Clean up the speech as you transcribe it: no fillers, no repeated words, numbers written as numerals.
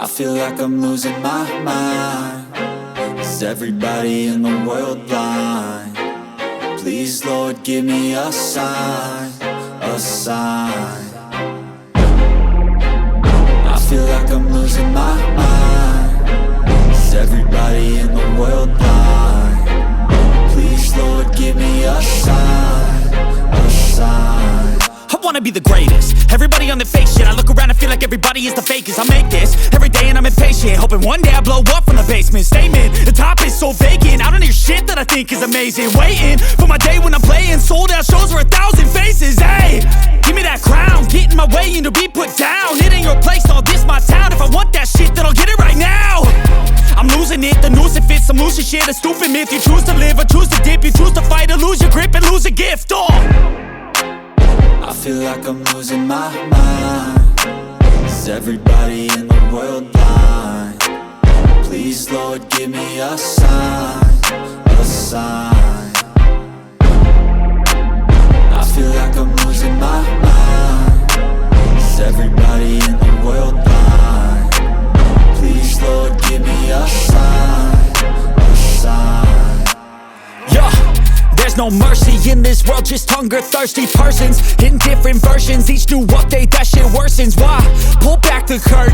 I feel like I'm losing my mind. Is everybody in the world blind? Please, Lord, give me a sign, a sign. I feel like I'm losing my mind. Is everybody in the world blind? Please, Lord, give me a sign, a sign. I wanna be the greatest. Everybody on the fake shit. I look around and feel like everybody is the fakest. I make this every day and I'm impatient, hoping one day I blow up from the basement. Statement, the top is so vacant. I don't hear shit that I think is amazing. Waiting for my day when I'm playing sold out shows for 1,000 faces. Hey, give me that crown, get in my way and to be put down. It ain't your place, all this my town. If I want that shit, then I'll get it right now. I'm losing it, the noose it fits. I'm losing shit, a stupid myth. You choose to live or choose to dip. You choose to fight or lose your grip and lose a gift. I feel like I'm losing my mind. Is everybody in the world blind? Please, Lord, give me a sign, a sign. I feel like I'm losing my mind. Is everybody in the world blind? Please, Lord, give me a sign, a sign. Yeah. There's no mercy in this world, just hunger-thirsty persons in different versions. Each new update, that shit worsens. Why? Pull back the curtain.